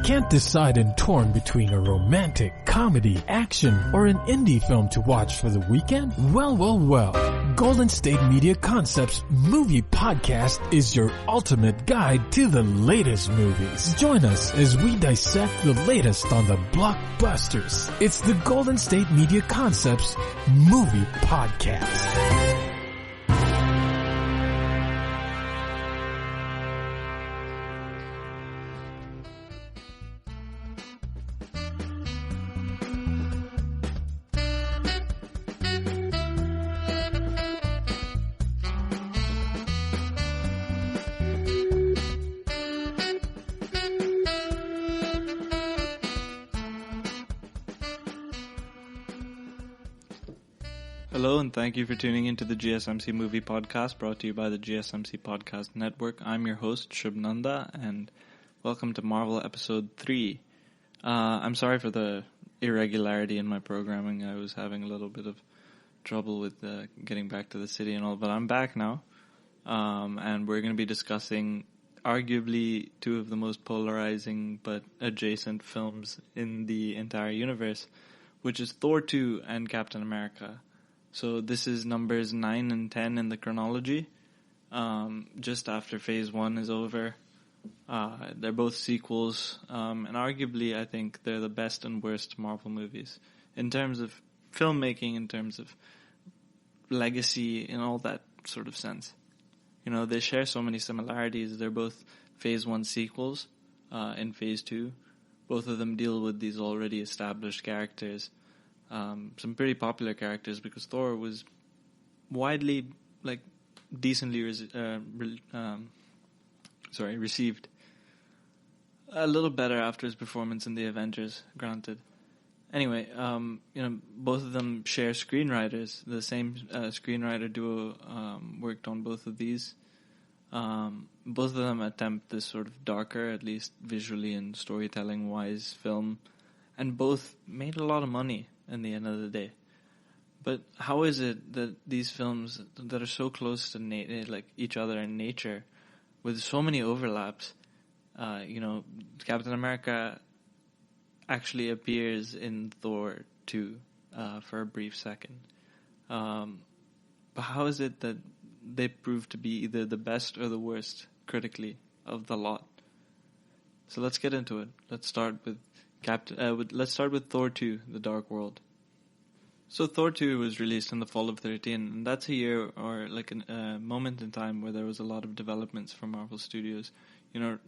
Can't decide and torn between a romantic, comedy, action, or an indie film to watch for the weekend? Well. Golden State Media Concepts Movie Podcast is your ultimate guide to the latest movies. Join us as we dissect the latest on the blockbusters. It's the Golden State Media Concepts Movie Podcast. Hello and thank you for tuning into the GSMC Movie Podcast brought to you by the GSMC Podcast Network. I'm your host, Shubh and welcome to Marvel Episode 3. I'm sorry for the irregularity in my programming. I was having a little bit of trouble with getting back to the city and all, but I'm back now. And we're going to be discussing arguably two of the most polarizing but adjacent films in the entire universe, which is Thor 2 and Captain America. So this is numbers 9 and 10 in the chronology, just after Phase 1 is over. They're both sequels, and arguably I think they're the best and worst Marvel movies. In terms of filmmaking, in terms of legacy, in all that sort of sense. You know, they share so many similarities. They're both Phase 1 sequels in Phase 2. Both of them deal with these already established characters. Some pretty popular characters because Thor was widely, decently received. A little better after his performance in the Avengers, granted. Anyway, both of them share screenwriters. The same screenwriter duo worked on both of these. Both of them attempt this sort of darker, at least visually and storytelling-wise film, and both made a lot of money in the end of the day. But how is it that these films that are so close to each other in nature, with so many overlaps, Captain America actually appears in Thor 2 for a brief second. But how is it that they prove to be either the best or the worst critically of the lot? So let's get into it. Let's start with Thor 2, The Dark World. So Thor 2 was released in the fall of 2013, and that's a year or a moment in time where there was a lot of developments from Marvel Studios,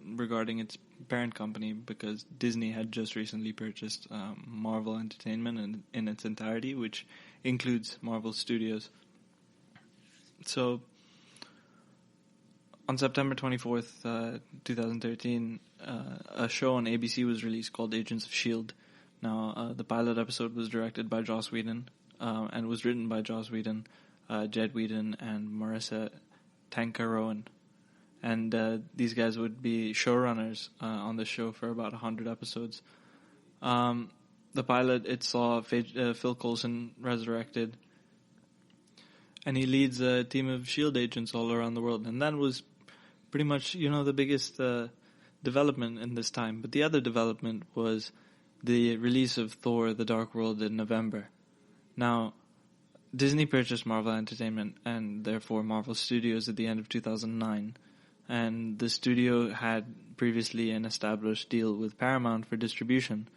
regarding its parent company, because Disney had just recently purchased Marvel Entertainment in its entirety, which includes Marvel Studios. So on September 24th, 2013, a show on ABC was released called Agents of S.H.I.E.L.D. Now, the pilot episode was directed by Joss Whedon, and was written by Joss Whedon, Jed Whedon, and Marissa Tankarowen. And these guys would be showrunners on the show for about 100 episodes. The pilot, it saw Phil Coulson resurrected, and he leads a team of S.H.I.E.L.D. agents all around the world. And that was pretty much, the biggest development in this time. But the other development was the release of Thor, The Dark World in November. Now, Disney purchased Marvel Entertainment and therefore Marvel Studios at the end of 2009. And the studio had previously an established deal with Paramount for distribution.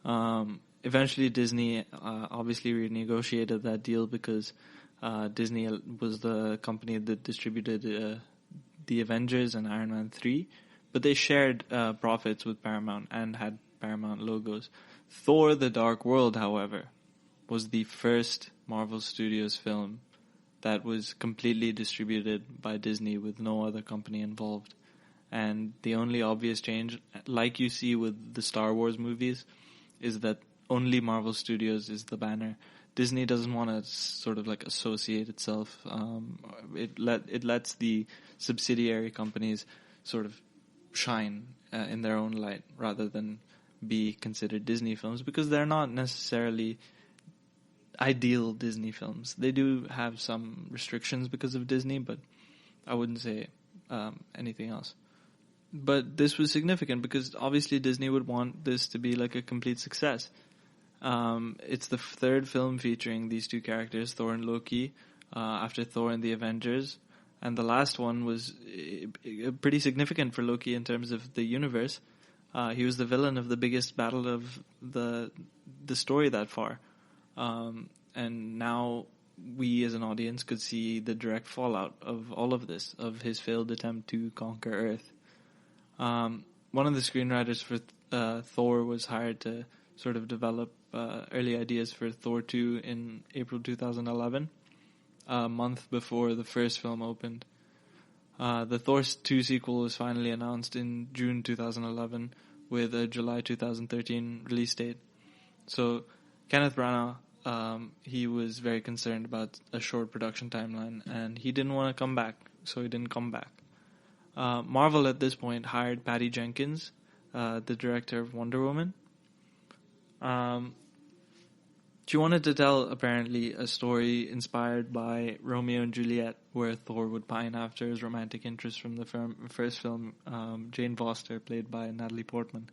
Eventually Disney obviously renegotiated that deal because Disney was the company that distributed the Avengers and Iron Man 3. But they shared profits with Paramount and had Paramount logos. Thor: The Dark World, however, was the first Marvel Studios film that was completely distributed by Disney with no other company involved. And the only obvious change, like you see with the Star Wars movies, is that only Marvel Studios is the banner. Disney doesn't want to sort of associate itself. It lets the subsidiary companies sort of shine in their own light rather than be considered Disney films, because they're not necessarily ideal Disney films. They do have some restrictions because of Disney, but I wouldn't say anything else. But this was significant because obviously Disney would want this to be like a complete success. It's the third film featuring these two characters, Thor and Loki, after Thor and the Avengers. And the last one was pretty significant for Loki in terms of the universe. He was the villain of the biggest battle of the story that far. And now we as an audience could see the direct fallout of all of this, of his failed attempt to conquer Earth. One of the screenwriters for Thor was hired to sort of develop early ideas for Thor 2 in April 2011, a month before the first film opened. The Thor 2 sequel was finally announced in June 2011 with a July 2013 release date. So Kenneth Branagh, he was very concerned about a short production timeline, and he didn't want to come back, so he didn't come back. Marvel at this point hired Patty Jenkins, the director of Wonder Woman. She wanted to tell, apparently, a story inspired by Romeo and Juliet, where Thor would pine after his romantic interest from the first film, Jane Foster, played by Natalie Portman.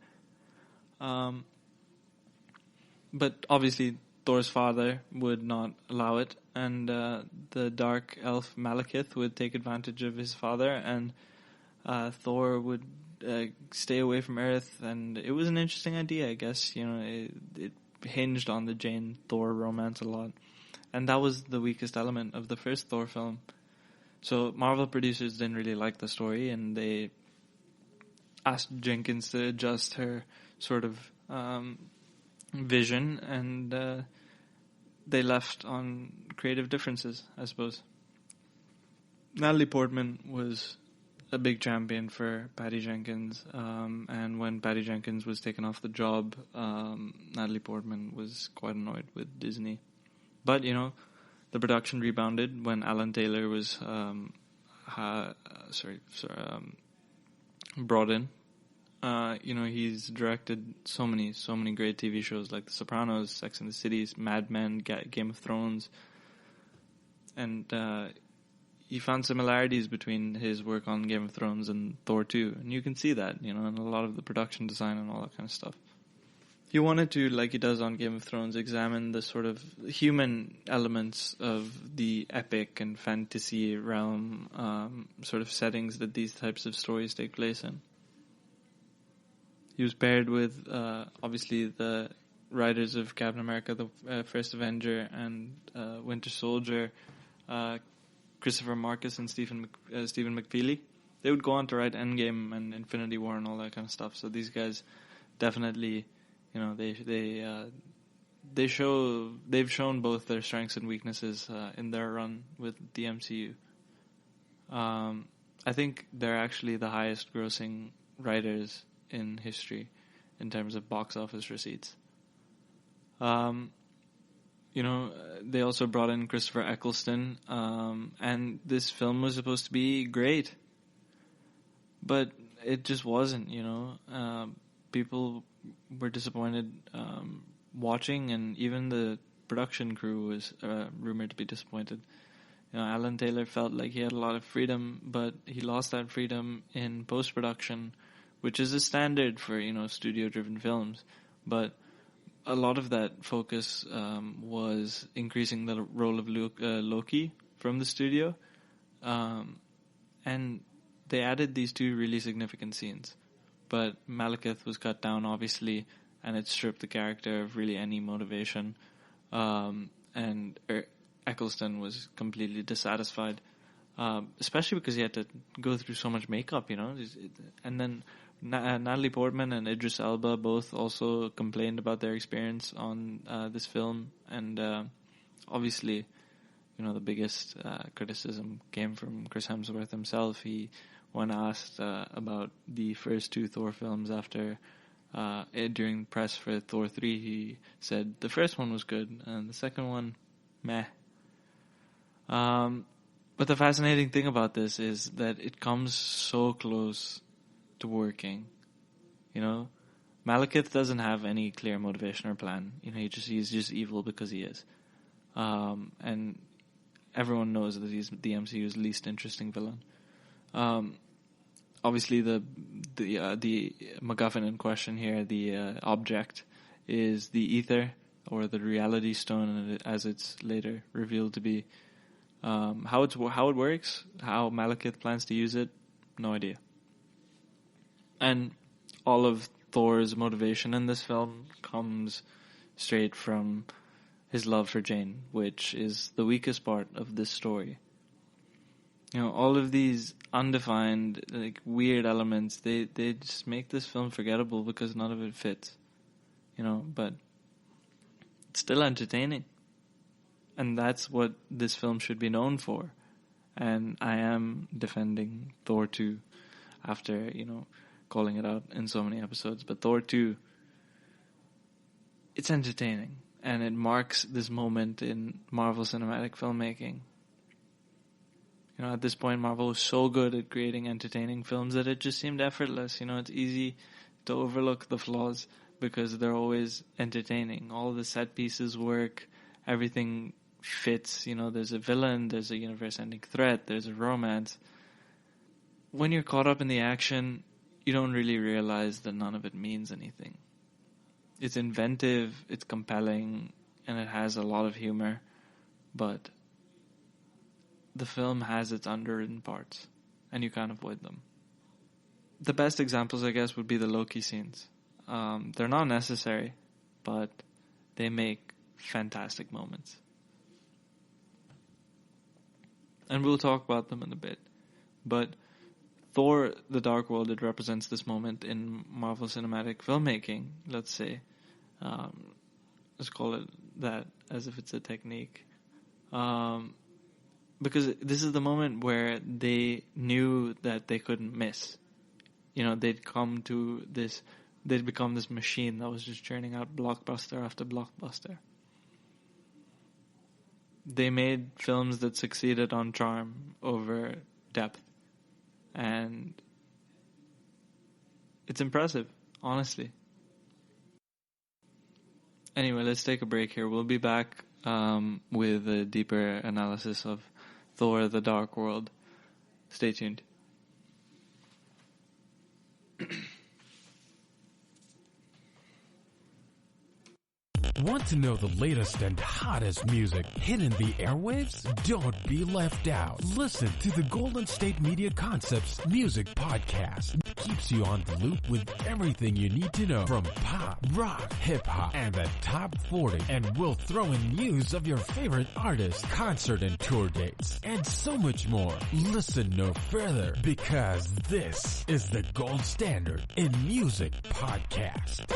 But obviously, Thor's father would not allow it, and the dark elf Malekith would take advantage of his father, and Thor would stay away from Earth, and it was an interesting idea, I guess. You know, it hinged on the Jane-Thor romance a lot, and that was the weakest element of the first Thor film. So Marvel producers didn't really like the story, and they asked Jenkins to adjust her sort of vision, and they left on creative differences, I suppose. Natalie Portman was a big champion for Patty Jenkins, and when Patty Jenkins was taken off the job, Natalie Portman was quite annoyed with Disney. But, you know, the production rebounded when Alan Taylor was brought in. You know, he's directed so many great TV shows like The Sopranos, Sex and the City, Mad Men, Game of Thrones, and he found similarities between his work on Game of Thrones and Thor 2, and you can see that, you know, in a lot of the production design and all that kind of stuff. He wanted to, like he does on Game of Thrones, examine the sort of human elements of the epic and fantasy realm sort of settings that these types of stories take place in. He was paired with, obviously, the writers of Captain America, the First Avenger, and Winter Soldier, Christopher Marcus and Stephen McFeely. They would go on to write Endgame and Infinity War and all that kind of stuff. So these guys definitely, you know, they've shown both their strengths and weaknesses in their run with the MCU. I think they're actually the highest grossing writers in history in terms of box office receipts. You know, they also brought in Christopher Eccleston, and this film was supposed to be great, but it just wasn't, you know. People were disappointed watching, and even the production crew was rumored to be disappointed. You know, Alan Taylor felt like he had a lot of freedom, but he lost that freedom in post-production, which is a standard for, you know, studio-driven films. But a lot of that focus was increasing the role of Loki from the studio. And they added these two really significant scenes. But Malekith was cut down, obviously, and it stripped the character of really any motivation. And Eccleston was completely dissatisfied, especially because he had to go through so much makeup, you know. And then Natalie Portman and Idris Elba both also complained about their experience on this film, and obviously, you know, the biggest criticism came from Chris Hemsworth himself. When asked about the first two Thor films after during press for Thor 3, he said the first one was good and the second one, meh. But the fascinating thing about this is that it comes so close to working. You know, Malekith doesn't have any clear motivation or plan. You know, he's just evil because he is. And everyone knows that he's the MCU's least interesting villain. obviously the MacGuffin in question here, the object, is the ether, or the reality stone, as it's later revealed to be. How it works, how Malekith plans to use it, no idea. And all of Thor's motivation in this film comes straight from his love for Jane, which is the weakest part of this story. All of these undefined, like, weird elements, they just make this film forgettable because none of it fits. But it's still entertaining. And that's what this film should be known for. And I am defending Thor 2 after, calling it out in so many episodes. But Thor 2, it's entertaining. And it marks this moment in Marvel cinematic filmmaking. At this point, Marvel was so good at creating entertaining films that it just seemed effortless. It's easy to overlook the flaws because they're always entertaining. All the set pieces work. Everything fits. There's a villain, there's a universe-ending threat, there's a romance. When you're caught up in the action, you don't really realize that none of it means anything. It's inventive, it's compelling, and it has a lot of humor, but the film has its underwritten parts, and you can't avoid them. The best examples, I guess, would be the Loki scenes. They're not necessary, but they make fantastic moments. And we'll talk about them in a bit. But Thor, The Dark World, it represents this moment in Marvel cinematic filmmaking, let's say. Let's call it that, as if it's a technique. Because this is the moment where they knew that they couldn't miss. They'd become this machine that was just churning out blockbuster after blockbuster. They made films that succeeded on charm over depth. And it's impressive, honestly. Anyway, let's take a break here. We'll be back with a deeper analysis of Thor, The Dark World. Stay tuned. Want to know the latest and hottest music hitting the airwaves? Don't be left out. Listen to the Golden State Media Concepts Music Podcast. It keeps you on the loop with everything you need to know from pop, rock, hip-hop, and the top 40. And we'll throw in news of your favorite artists, concert and tour dates, and so much more. Listen no further, because this is the gold standard in music podcast.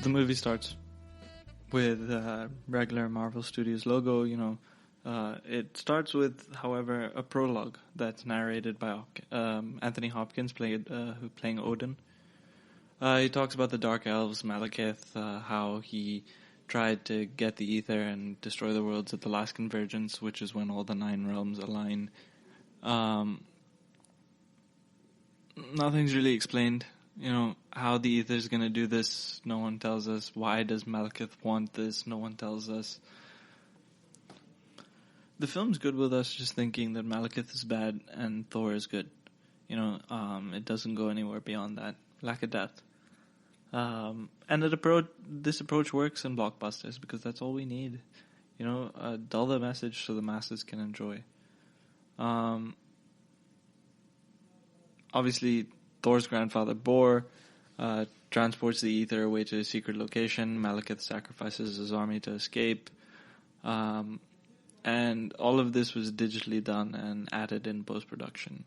The movie starts with regular Marvel Studios logo. It starts with, however, a prologue that's narrated by Anthony Hopkins, playing Odin. He talks about the Dark Elves, Malekith, how he tried to get the ether and destroy the worlds at the last convergence, which is when all the 9 realms align. Nothing's really explained. How the ether is going to do this, no one tells us. Why does Malekith want this? No one tells us. The film's good with us just thinking that Malekith is bad and Thor is good. It doesn't go anywhere beyond that. Lack of depth. And this approach works in blockbusters because that's all we need. Dull the message so the masses can enjoy. Obviously, Thor's grandfather, Bor, transports the ether away to a secret location. Malekith sacrifices his army to escape. And all of this was digitally done and added in post-production.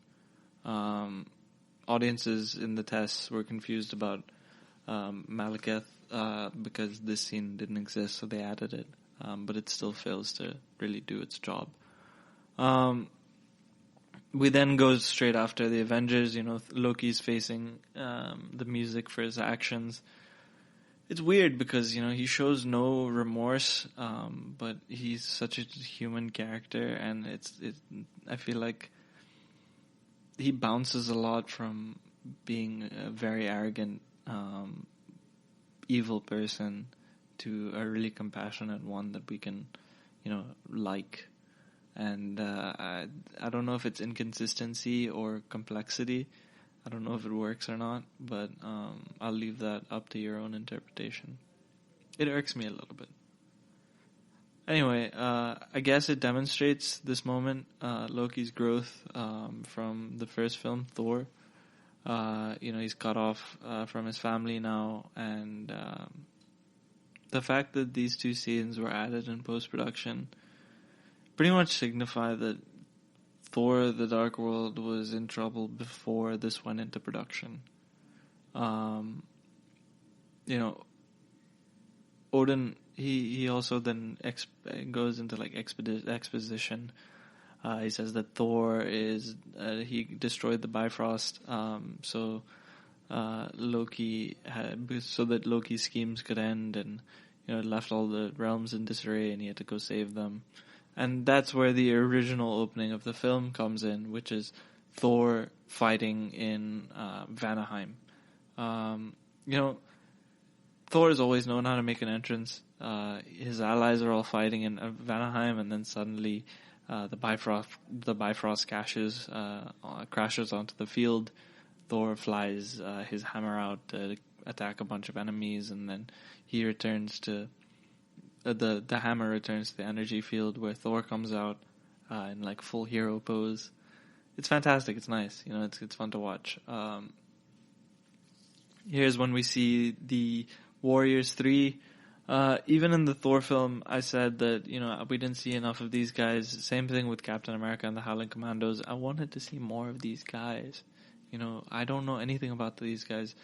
Audiences in the tests were confused about Malekith because this scene didn't exist, so they added it. But it still fails to really do its job. We then go straight after the Avengers. Loki's facing the music for his actions. it's weird because, he shows no remorse, but he's such a human character, and I feel like he bounces a lot from being a very arrogant, evil person to a really compassionate one that we can, like. And I don't know if it's inconsistency or complexity. I don't know if it works or not, but I'll leave that up to your own interpretation. It irks me a little bit. Anyway, I guess it demonstrates this moment, Loki's growth from the first film, Thor. He's cut off from his family now, and the fact that these two scenes were added in post-production pretty much signify that Thor: The Dark World was in trouble before this went into production. Odin, he also then goes into like exposition. He says that Thor he destroyed the Bifrost, so that Loki's schemes could end, and left all the realms in disarray, and he had to go save them. And that's where the original opening of the film comes in, which is Thor fighting in Vanaheim. Thor has always known how to make an entrance. His allies are all fighting in Vanaheim, and then suddenly the Bifrost crashes onto the field. Thor flies his hammer out to attack a bunch of enemies, and then he returns to the hammer returns to the energy field, where Thor comes out in like full hero pose. It's fantastic. It's nice. It's fun to watch. Here's when we see the Warriors 3. Even in the Thor film, I said that, we didn't see enough of these guys. Same thing with Captain America and the Howling Commandos. I wanted to see more of these guys. I don't know anything about these guys.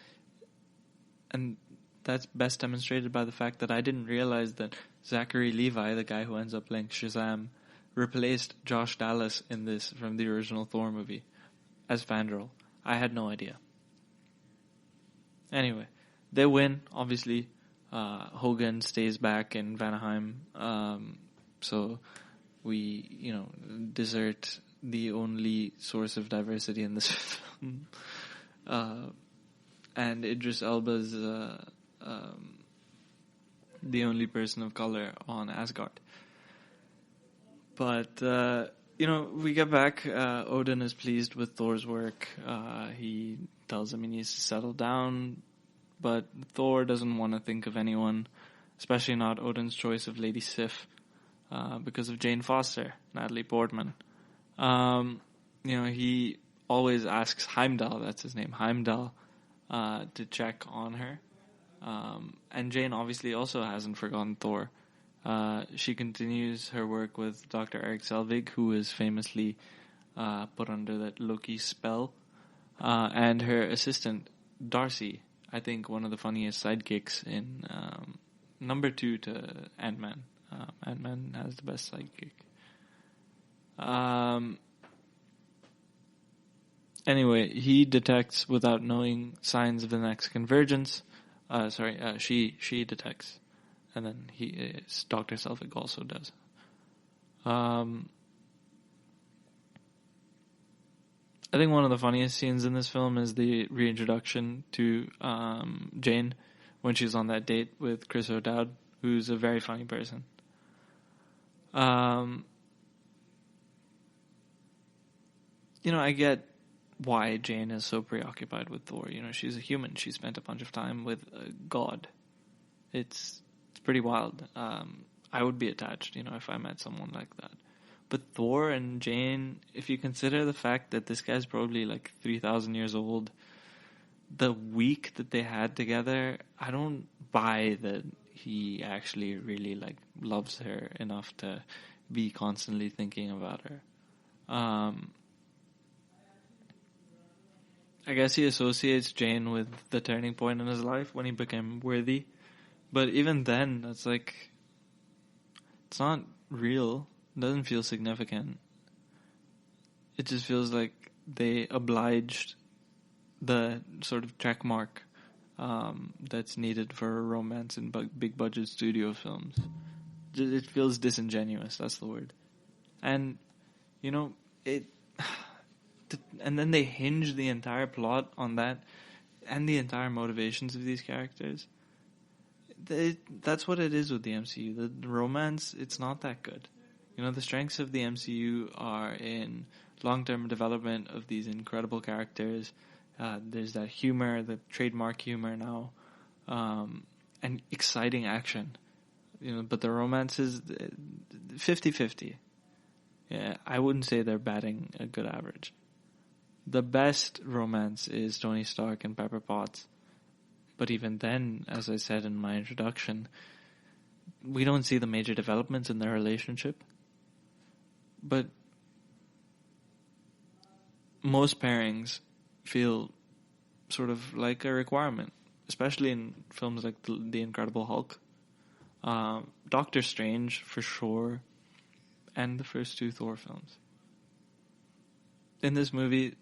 And that's best demonstrated by the fact that I didn't realize that Zachary Levi, the guy who ends up playing Shazam, replaced Josh Dallas in this from the original Thor movie as Fandral. I had no idea. Anyway, they win, obviously. Hogan stays back in Vanaheim, so we, desert the only source of diversity in this film. And Idris Elba's the only person of color on Asgard. But, we get back. Odin is pleased with Thor's work. He tells him he needs to settle down, but Thor doesn't want to think of anyone, especially not Odin's choice of Lady Sif, because of Jane Foster, Natalie Portman. He always asks Heimdall, that's his name, Heimdall, to check on her. And Jane obviously also hasn't forgotten Thor. She continues her work with Dr. Eric Selvig, who is famously put under that Loki spell, and her assistant, Darcy, I think one of the funniest sidekicks in number 2 to Ant-Man. Ant-Man has the best sidekick. Anyway, he detects without knowing signs of the next convergence. She detects, and then Dr. Selvig also does. I think one of the funniest scenes in this film is the reintroduction to Jane when she's on that date with Chris O'Dowd, who's a very funny person. I get why Jane is so preoccupied with Thor. She's a human. She spent a bunch of time with a god. It's pretty wild. I would be attached, if I met someone like that. But Thor and Jane, if you consider the fact that this guy's probably like 3,000 years old, the week that they had together, I don't buy that he actually really loves her enough to be constantly thinking about her. I guess he associates Jane with the turning point in his life when he became worthy. But even then, it's not real. It doesn't feel significant. It just feels like they obliged the sort of check mark that's needed for a romance in big budget studio films. It feels disingenuous. That's the word. And it. And then they hinge the entire plot on that, and the entire motivations of these characters. That's what it is with the MCU. The romance, it's not that good. The strengths of the MCU are in long-term development of these incredible characters. There's that humor, the trademark humor now, and exciting action. But the romance is 50-50. Yeah, I wouldn't say they're batting a good average. The best romance is Tony Stark and Pepper Potts. But even then, as I said in my introduction, we don't see the major developments in their relationship. But most pairings feel sort of like a requirement, especially in films like The Incredible Hulk, Doctor Strange for sure, and the first two Thor films. In this movie,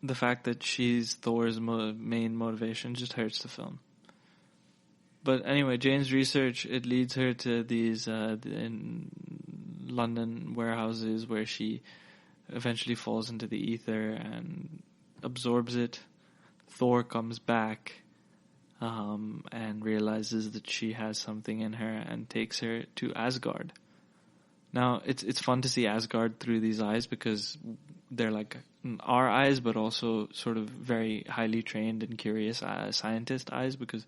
the fact that she's Thor's main motivation just hurts the film. But anyway, Jane's research, it leads her to these in London warehouses where she eventually falls into the ether and absorbs it. Thor comes back and realizes that she has something in her and takes her to Asgard. Now, it's fun to see Asgard through these eyes because they're like our eyes, but also sort of very highly trained and curious scientist eyes, because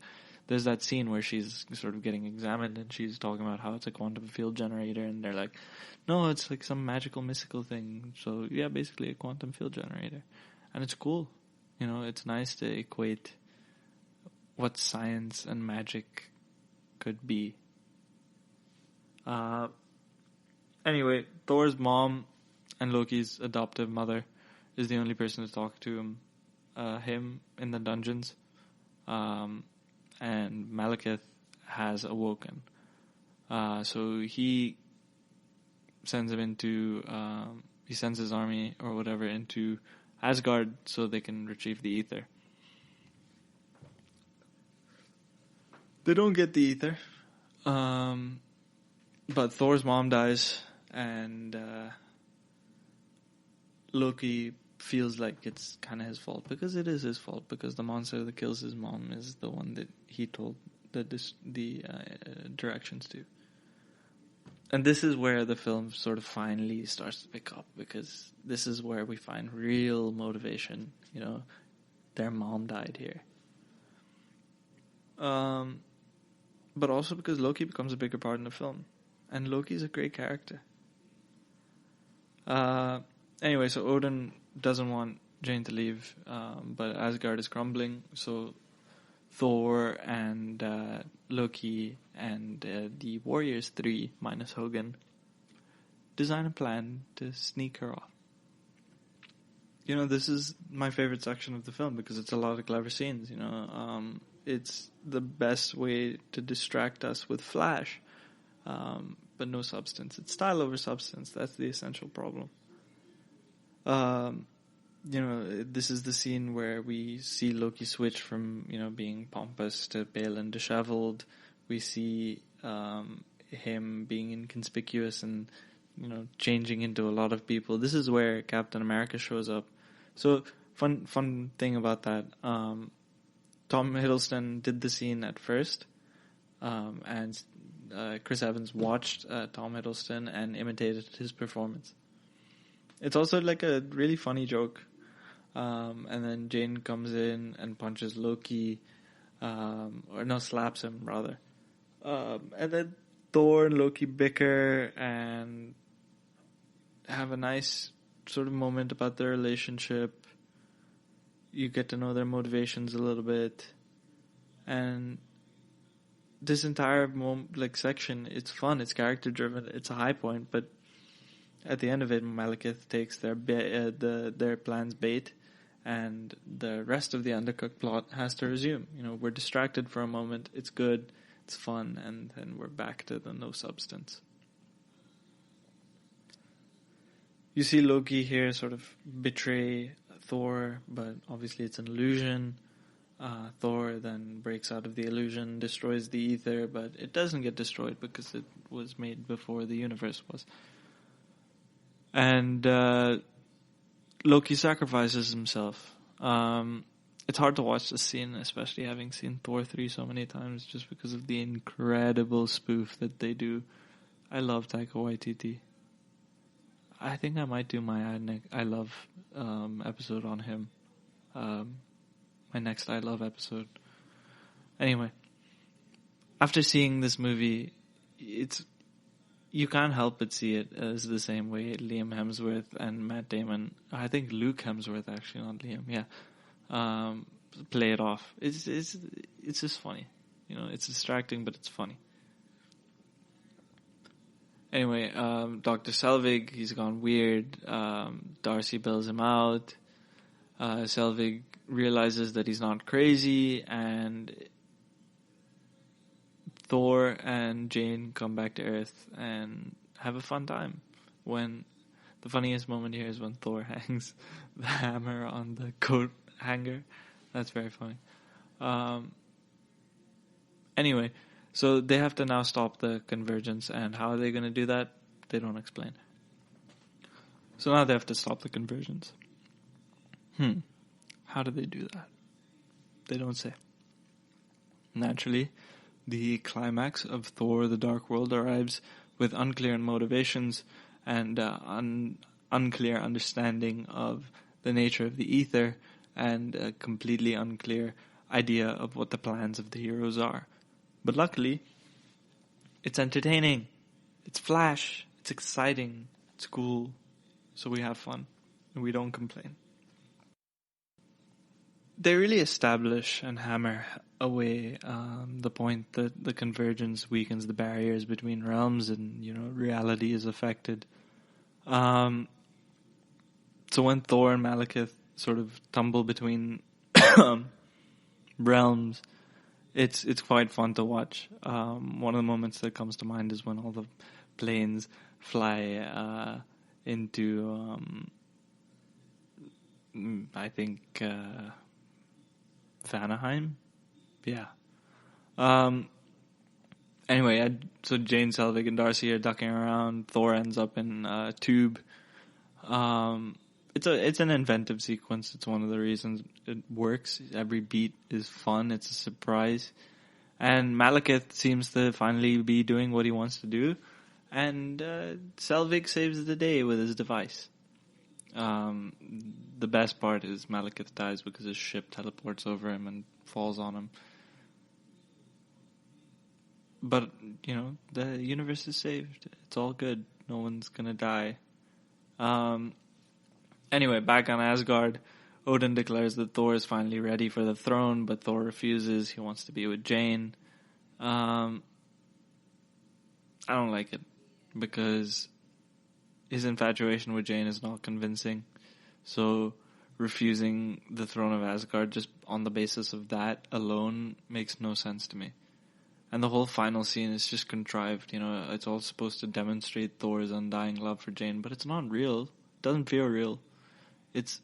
there's that scene where she's sort of getting examined and she's talking about how it's a quantum field generator, and they're like, no, it's like some magical, mystical thing. So, yeah, basically a quantum field generator. And it's cool. It's nice to equate what science and magic could be. Anyway, Thor's mom and Loki's adoptive mother is the only person to talk to him in the dungeons. And Malekith has awoken. So he sends him into, he sends his army or whatever into Asgard so they can retrieve the ether. They don't get the ether. But Thor's mom dies, and Loki feels like it's kind of his fault, because it is his fault, because the monster that kills his mom is the one that he told the directions to. And this is where the film sort of finally starts to pick up, because this is where we find real motivation. Their mom died here. But also because Loki becomes a bigger part in the film. And Loki's a great character. Anyway, so Odin doesn't want Jane to leave, but Asgard is crumbling, so Thor and Loki and the Warriors 3, minus Hogan, design a plan to sneak her off. This is my favorite section of the film because it's a lot of clever scenes, it's the best way to distract us with flash, but no substance. It's style over substance. That's the essential problem. This is the scene where we see Loki switch from, being pompous to pale and disheveled. We see him being inconspicuous and, changing into a lot of people. This is where Captain America shows up. So, fun thing about that. Tom Hiddleston did the scene at first, and Chris Evans watched Tom Hiddleston and imitated his performance. It's also like a really funny joke. And then Jane comes in and punches Loki, slaps him rather. And then Thor and Loki bicker and have a nice sort of moment about their relationship. You get to know their motivations a little bit. And this entire section, it's fun, it's character driven, it's a high point, but at the end of it, Malekith takes their plan's bait, and the rest of the Undercooked plot has to resume. We're distracted for a moment, it's good, it's fun, and then we're back to the no substance. You see Loki here sort of betray Thor, but obviously it's an illusion. Thor then breaks out of the illusion, destroys the ether, but it doesn't get destroyed because it was made before the universe was. And Loki sacrifices himself. It's hard to watch this scene, especially having seen Thor 3 so many times, just because of the incredible spoof that they do. I love Taika Waititi. I think I might do my I Love episode on him. My next I Love episode. Anyway, after seeing this movie, you can't help but see it as the same way Liam Hemsworth and Matt Damon, I think Luke Hemsworth actually, not Liam, play it off. It's just funny. It's distracting, but it's funny. Anyway, Dr. Selvig, he's gone weird. Darcy bails him out. Selvig realizes that he's not crazy, and Thor and Jane come back to Earth and have a fun time. When the funniest moment here is when Thor hangs the hammer on the coat hanger. That's very funny. Anyway, so they have to now stop the convergence, and how are they going to do that? They don't explain. So now they have to stop the convergence. How do they do that? They don't say. Naturally, the climax of Thor: The Dark World arrives with unclear motivations and unclear understanding of the nature of the ether, and a completely unclear idea of what the plans of the heroes are. But luckily, it's entertaining, it's flash, it's exciting, it's cool, so we have fun, and we don't complain. They really establish and hammer away the point that the convergence weakens the barriers between realms, and reality is affected. So when Thor and Malekith sort of tumble between realms, it's quite fun to watch. One of the moments that comes to mind is when all the planes fly into I think Vanaheim. Yeah. Anyway, so Jane, Selvig, and Darcy are ducking around. Thor ends up in a tube. It's an inventive sequence. It's one of the reasons it works. Every beat is fun. It's a surprise. And Malekith seems to finally be doing what he wants to do. And Selvig saves the day with his device. The best part is Malekith dies because his ship teleports over him and falls on him. But, the universe is saved. It's all good. No one's gonna die. Anyway, back on Asgard, Odin declares that Thor is finally ready for the throne, but Thor refuses. He wants to be with Jane. I don't like it, because his infatuation with Jane is not convincing. So refusing the throne of Asgard just on the basis of that alone makes no sense to me. And the whole final scene is just contrived. It's all supposed to demonstrate Thor's undying love for Jane, but it's not real. It doesn't feel real. It's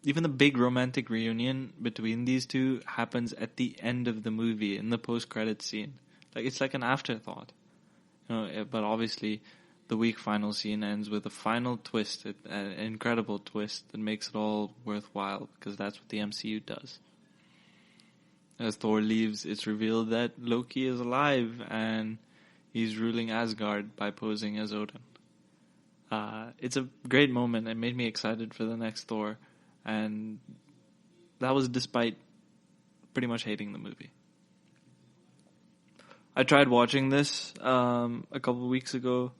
even the big romantic reunion between these two happens at the end of the movie in the post-credits scene. It's like an afterthought. But obviously the weak final scene ends with a final twist, an incredible twist that makes it all worthwhile, because that's what the MCU does. As Thor leaves, it's revealed that Loki is alive and he's ruling Asgard by posing as Odin. It's a great moment. It made me excited for the next Thor, and that was despite pretty much hating the movie. I tried watching this a couple of weeks ago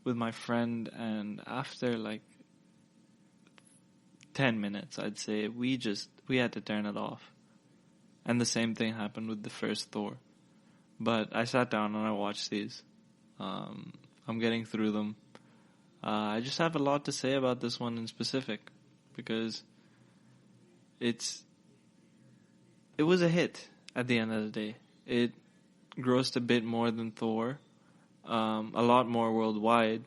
with my friend, and after 10 minutes, I'd say, we had to turn it off. And the same thing happened with the first Thor. But I sat down and I watched these. I'm getting through them. I just have a lot to say about this one in specific, because it was a hit at the end of the day. It grossed a bit more than Thor, a lot more worldwide,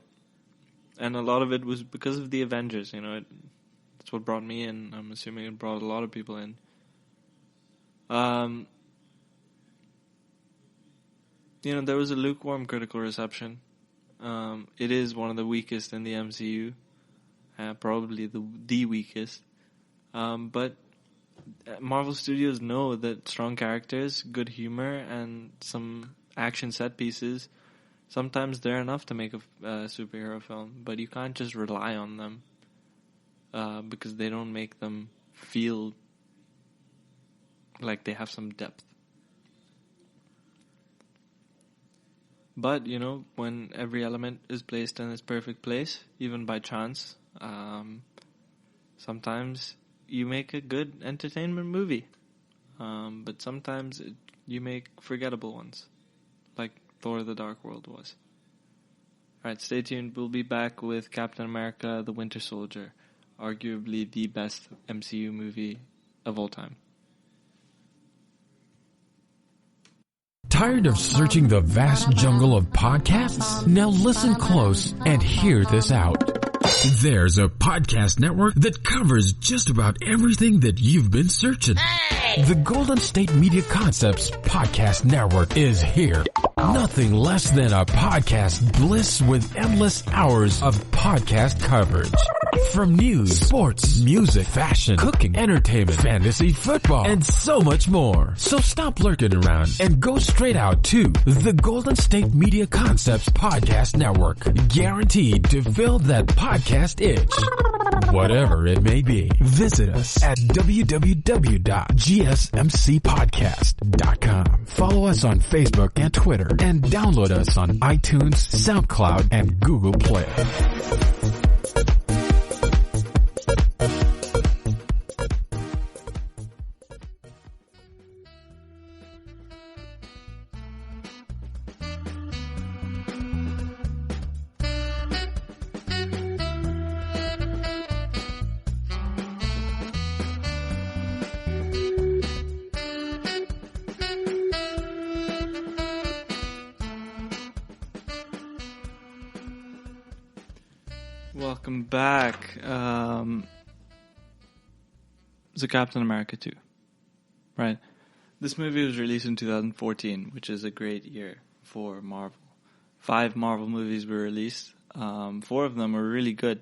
and a lot of it was because of the Avengers. That's what brought me in. I'm assuming it brought a lot of people in. There was a lukewarm critical reception. It is one of the weakest in the MCU, probably the weakest. But Marvel Studios know that strong characters, good humor, and some action set pieces, sometimes they're enough to make a superhero film. But you can't just rely on them because they don't make them feel like they have some depth. But, when every element is placed in its perfect place, even by chance, sometimes you make a good entertainment movie. But sometimes you make forgettable ones, like Thor: The Dark World was. Alright, stay tuned. We'll be back with Captain America: The Winter Soldier, arguably the best MCU movie of all time. Tired of searching the vast jungle of podcasts? Now listen close and hear this out. There's a podcast network that covers just about everything that you've been searching. Hey! The Golden State Media Concepts Podcast Network is here. Nothing less than a podcast bliss with endless hours of podcast coverage. From news, sports, music, fashion, cooking, entertainment, fantasy, football, and so much more. So stop lurking around and go straight out to the Golden State Media Concepts Podcast Network. Guaranteed to fill that podcast itch. Whatever it may be. Visit us at www.gsmcpodcast.com. Follow us on Facebook and Twitter, and download us on iTunes, SoundCloud, and Google Play. Welcome back. So Captain America 2, right? This movie was released in 2014, which is a great year for Marvel. 5 Marvel movies were released. 4 of them were really good.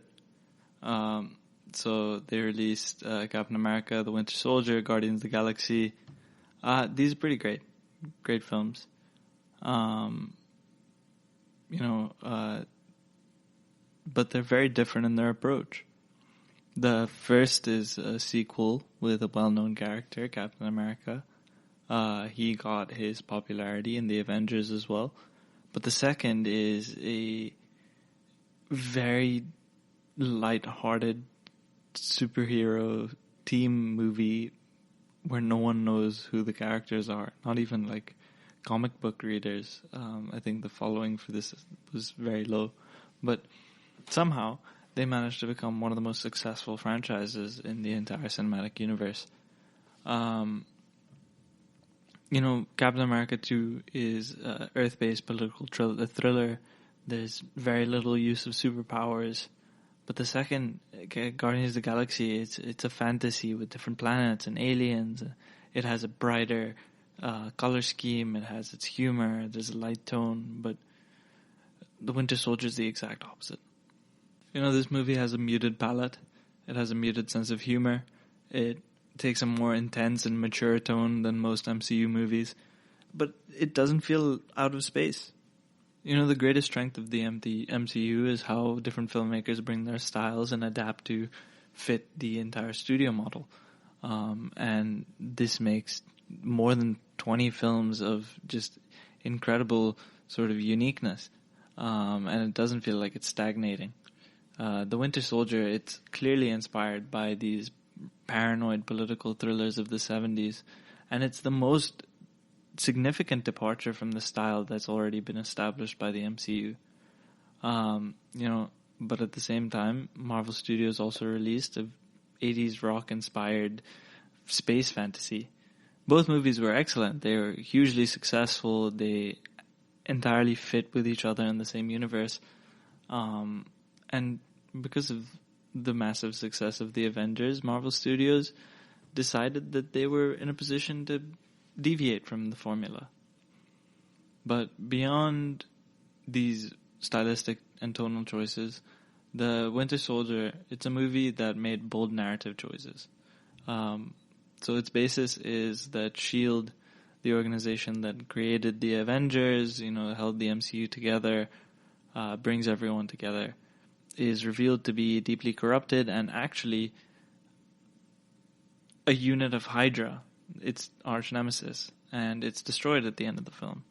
So they released Captain America, The Winter Soldier, Guardians of the Galaxy. These are pretty great. Great films. But they're very different in their approach. The first is a sequel with a well-known character, Captain America. He got his popularity in the Avengers as well. But the second is a very light-hearted superhero team movie where no one knows who the characters are. Not even like comic book readers. I think the following for this was very low. But somehow they managed to become one of the most successful franchises in the entire cinematic universe. Captain America 2 is Earth-based political thriller. There's very little use of superpowers. But the second, Guardians of the Galaxy, it's a fantasy with different planets and aliens. It has a brighter color scheme. It has its humor. There's a light tone. But The Winter Soldier is the exact opposite. This movie has a muted palette. It has a muted sense of humor. It takes a more intense and mature tone than most MCU movies. But it doesn't feel out of space. The greatest strength of the MCU is how different filmmakers bring their styles and adapt to fit the entire studio model. And this makes more than 20 films of just incredible sort of uniqueness. And it doesn't feel like it's stagnating. The Winter Soldier, it's clearly inspired by these paranoid political thrillers of the 70s. And it's the most significant departure from the style that's already been established by the MCU. But at the same time, Marvel Studios also released a 80s rock-inspired space fantasy. Both movies were excellent. They were hugely successful. They entirely fit with each other in the same universe. And because of the massive success of the Avengers, Marvel Studios decided that they were in a position to deviate from the formula. But beyond these stylistic and tonal choices, The Winter Soldier, it's a movie that made bold narrative choices. So its basis is that S.H.I.E.L.D., the organization that created the Avengers, held the MCU together, brings everyone together, is revealed to be deeply corrupted and actually a unit of Hydra, its arch nemesis, and it's destroyed at the end of the film.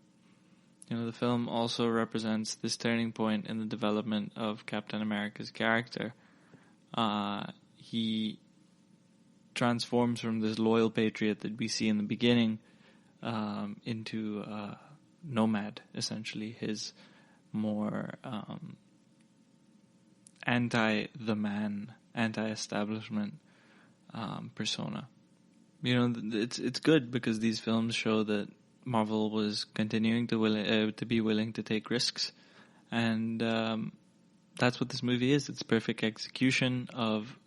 The film also represents this turning point in the development of Captain America's character. He transforms from this loyal patriot that we see in the beginning into a nomad, essentially. His more anti-the man, anti-establishment persona. It's good because these films show that Marvel was continuing to be willing to take risks, and that's what this movie is. It's perfect execution of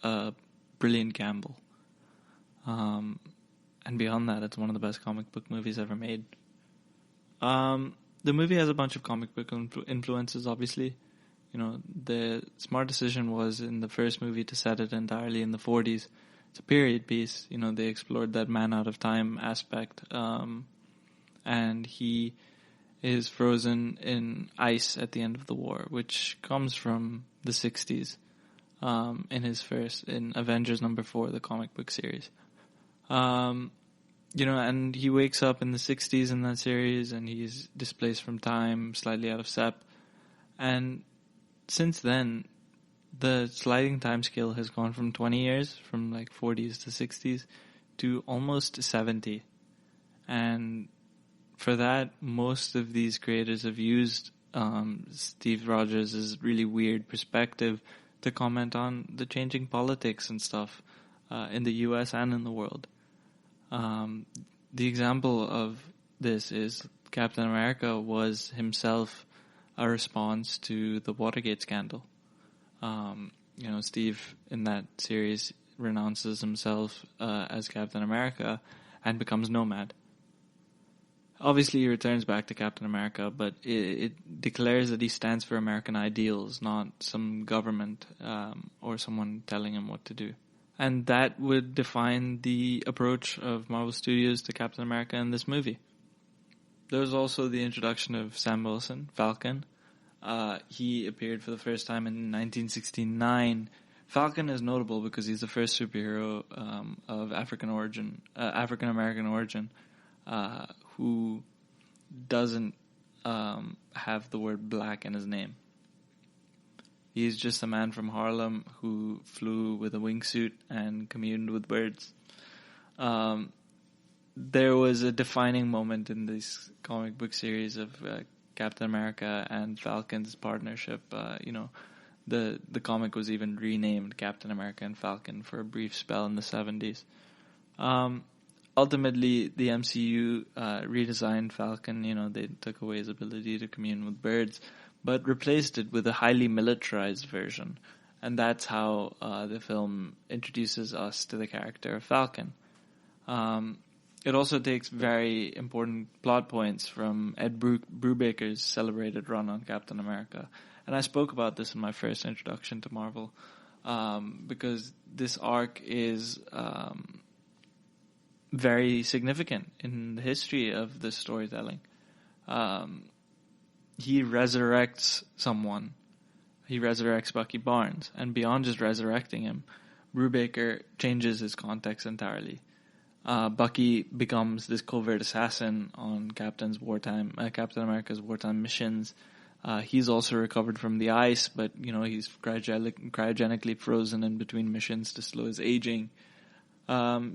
a brilliant gamble. And beyond that, it's one of the best comic book movies ever made. The movie has a bunch of comic book influences, obviously. The smart decision was in the first movie to set it entirely in the 40s. It's a period piece. They explored that man out of time aspect. And he is frozen in ice at the end of the war, which comes from the 60s in Avengers number 4, the comic book series. And he wakes up in the 60s in that series, and he's displaced from time, slightly out of step. And since then, the sliding time scale has gone from 20 years, from like 40s to 60s, to almost 70. And for that, most of these creators have used Steve Rogers' really weird perspective to comment on the changing politics and stuff in the US and in the world. The example of this is Captain America was himself a response to the Watergate scandal. Steve in that series renounces himself as Captain America and becomes Nomad. Obviously, he returns back to Captain America, but it declares that he stands for American ideals, not some government or someone telling him what to do. And that would define the approach of Marvel Studios to Captain America in this movie. There was also the introduction of Sam Wilson, Falcon. He appeared for the first time in 1969. Falcon is notable because he's the first superhero of African American origin, who doesn't have the word black in his name. He's just a man from Harlem who flew with a wingsuit and communed with birds. There was a defining moment in this comic book series of Captain America and Falcon's partnership. The comic was even renamed Captain America and Falcon for a brief spell in the 70s. Ultimately, the MCU redesigned Falcon. They took away his ability to commune with birds, but replaced it with a highly militarized version. And that's how the film introduces us to the character of Falcon. It also takes very important plot points from Ed Brubaker's celebrated run on Captain America. And I spoke about this in my first introduction to Marvel, because this arc is very significant in the history of the storytelling. He resurrects someone. He resurrects Bucky Barnes. And beyond just resurrecting him, Brubaker changes his context entirely. Bucky becomes this covert assassin on Captain America's wartime missions. He's also recovered from the ice, but he's cryogenically frozen in between missions to slow his aging.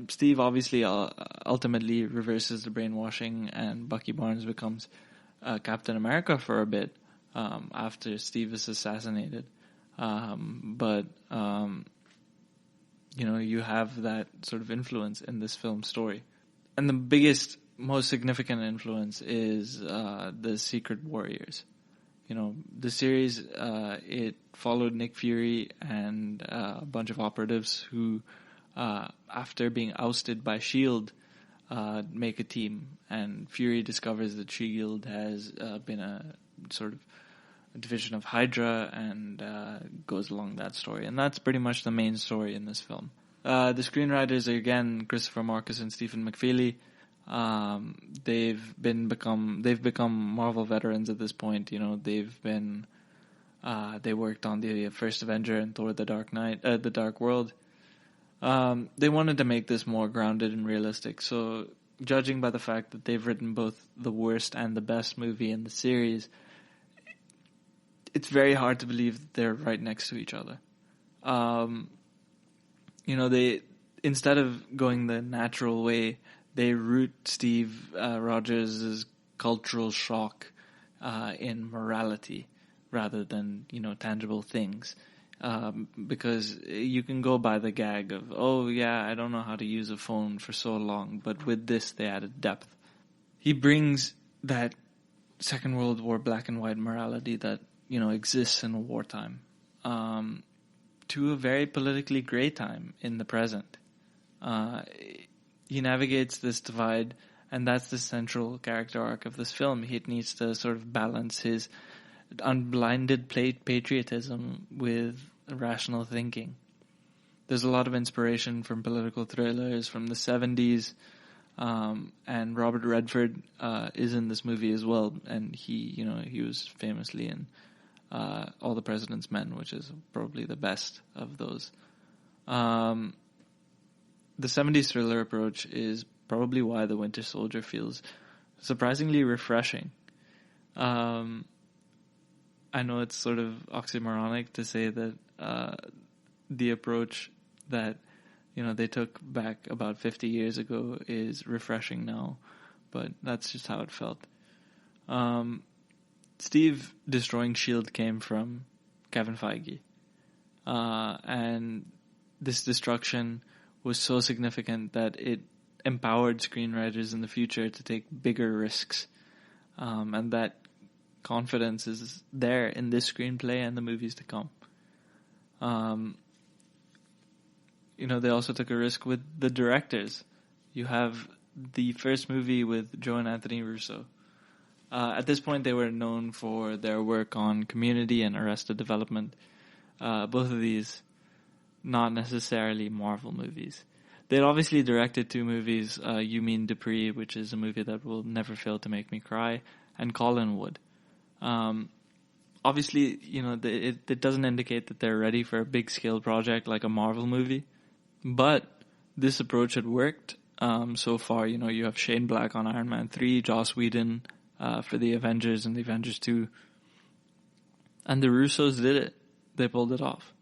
Steve obviously ultimately reverses the brainwashing, and Bucky Barnes becomes Captain America for a bit after Steve is assassinated. You have that sort of influence in this film story. And the biggest, most significant influence is the Secret Warriors. The series, it followed Nick Fury and a bunch of operatives who after being ousted by S.H.I.E.L.D., make a team. And Fury discovers that S.H.I.E.L.D. has been a sort of a division of Hydra, and goes along that story. And that's pretty much the main story in this film. The screenwriters are, again, Christopher Marcus and Stephen McFeely. They've become Marvel veterans at this point. They worked on the first Avenger and Thor: The Dark World. They wanted to make this more grounded and realistic. So, judging by the fact that they've written both the worst and the best movie in the series, it's very hard to believe that they're right next to each other. They, instead of going the natural way, they root Steve Rogers' cultural shock in morality rather than, tangible things. Because you can go by the gag of, oh yeah, I don't know how to use a phone for so long, but with this they added depth. He brings that Second World War black and white morality that, exists in wartime, to a very politically gray time in the present. He navigates this divide, and that's the central character arc of this film. He needs to sort of balance his unblinded patriotism with rational thinking. There's a lot of inspiration from political thrillers from the 70s, and Robert Redford is in this movie as well, and he was famously in All the President's Men, which is probably the best of those. The 70s thriller approach is probably why The Winter Soldier feels surprisingly refreshing. I know it's sort of oxymoronic to say that the approach that they took back about 50 years ago is refreshing now, but that's just how it felt. Steve destroying S.H.I.E.L.D. came from Kevin Feige, and this destruction was so significant that it empowered screenwriters in the future to take bigger risks, and that confidence is there in this screenplay and the movies to come. They also took a risk with the directors. You have the first movie with Joe and Anthony Russo. At this point, they were known for their work on Community and Arrested Development. Both of these, not necessarily Marvel movies. They'd obviously directed two movies, You Mean Dupree, which is a movie that will never fail to make me cry, and Collinwood. Obviously, it doesn't indicate that they're ready for a big-scale project like a Marvel movie, but this approach had worked so far. You have Shane Black on Iron Man 3, Joss Whedon for the Avengers and the Avengers 2, and the Russos did it. They pulled it off.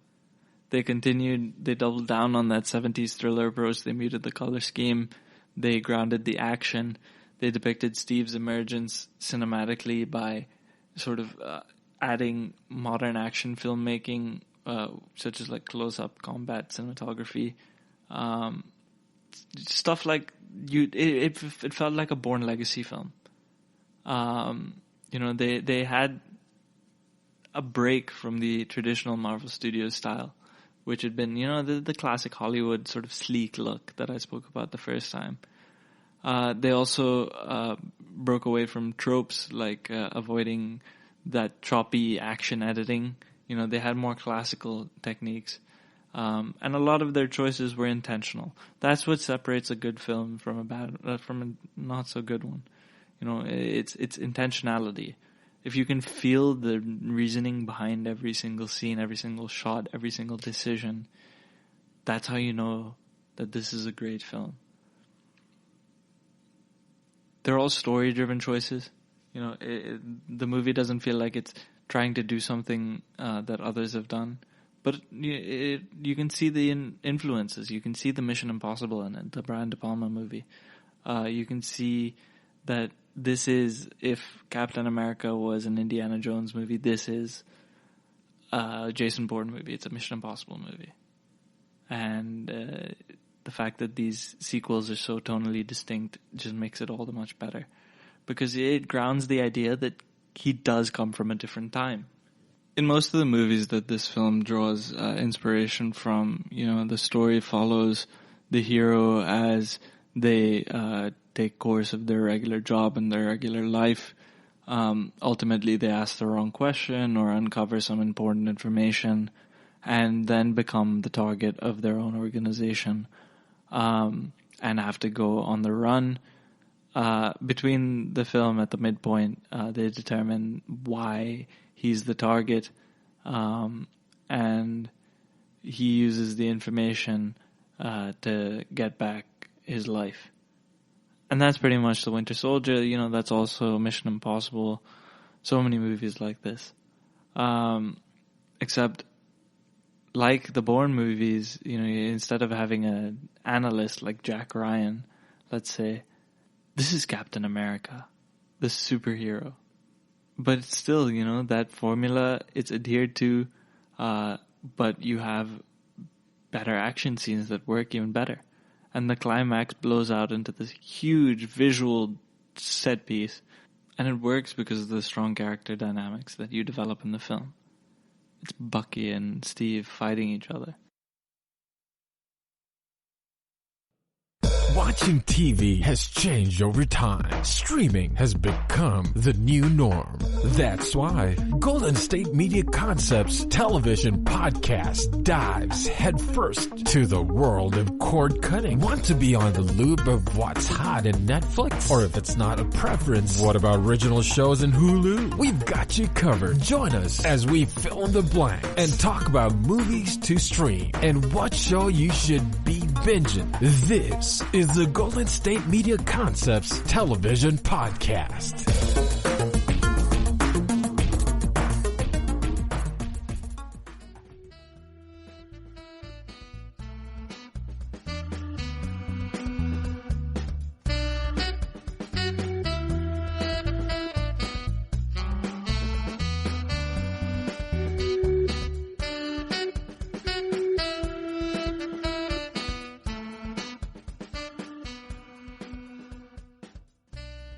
They continued, they doubled down on that 70s thriller approach. They muted the color scheme. They grounded the action. They depicted Steve's emergence cinematically by sort of adding modern action filmmaking, such as like close-up combat cinematography. Stuff like, it felt like a Bourne Legacy film. They had a break from the traditional Marvel Studios style, which had been, the classic Hollywood sort of sleek look that I spoke about the first time. They also broke away from tropes like avoiding that choppy action editing. They had more classical techniques. And a lot of their choices were intentional. That's what separates a good film from from a not so good one. It's intentionality. If you can feel the reasoning behind every single scene, every single shot, every single decision, that's how you know that this is a great film. They're all story-driven choices. The movie doesn't feel like it's trying to do something that others have done. But you can see the influences. You can see the Mission Impossible in it, the Brian De Palma movie. You can see that this is, if Captain America was an Indiana Jones movie, this is a Jason Bourne movie. It's a Mission Impossible movie. And the fact that these sequels are so tonally distinct just makes it all the much better. Because it grounds the idea that he does come from a different time. In most of the movies that this film draws inspiration from, the story follows the hero as they take course of their regular job and their regular life. Ultimately, they ask the wrong question or uncover some important information and then become the target of their own organization, and have to go on the run. Between the film at the midpoint, they determine why he's the target, and he uses the information to get back his life. And that's pretty much The Winter Soldier. That's also Mission Impossible. So many movies like this. Except, like the Bourne movies, instead of having an analyst like Jack Ryan, let's say, this is Captain America, the superhero. But it's still, that formula, it's adhered to, but you have better action scenes that work even better. And the climax blows out into this huge visual set piece. And it works because of the strong character dynamics that you develop in the film. It's Bucky and Steve fighting each other. Watching TV has changed over time. Streaming has become the new norm. That's why Golden State Media Concepts television podcast dives headfirst to the world of cord cutting. Want to be on the loop of what's hot in Netflix? Or if it's not a preference, what about original shows in Hulu? We've got you covered. Join us as we fill in the blank and talk about movies to stream and what show you should be binging. This is the Golden State Media Concepts television podcast.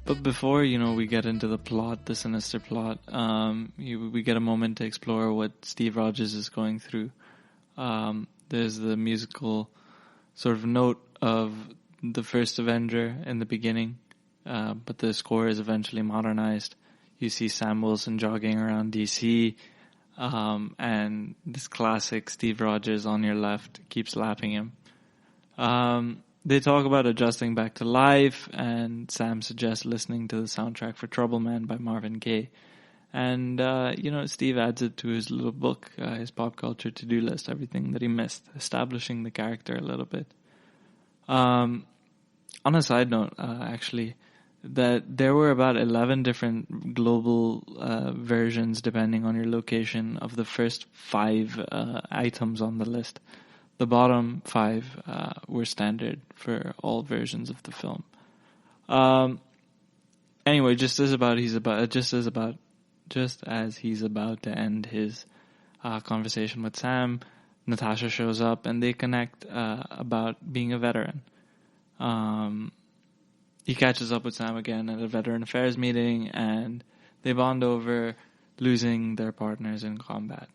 But before, we get into the plot, the sinister plot, we get a moment to explore what Steve Rogers is going through. There's the musical sort of note of the first Avenger in the beginning, but the score is eventually modernized. You see Sam Wilson jogging around DC, and this classic Steve Rogers on your left keeps lapping him. They talk about adjusting back to life, and Sam suggests listening to the soundtrack for Trouble Man by Marvin Gaye. And, Steve adds it to his little book, his pop culture to-do list, everything that he missed, establishing the character a little bit. On a side note, actually, that there were about 11 different global versions, depending on your location, of the first 5 items on the list. The bottom 5 were standard for all versions of the film. Anyway, just as he's about to end his conversation with Sam, Natasha shows up and they connect about being a veteran. He catches up with Sam again at a veteran affairs meeting, and they bond over losing their partners in combat.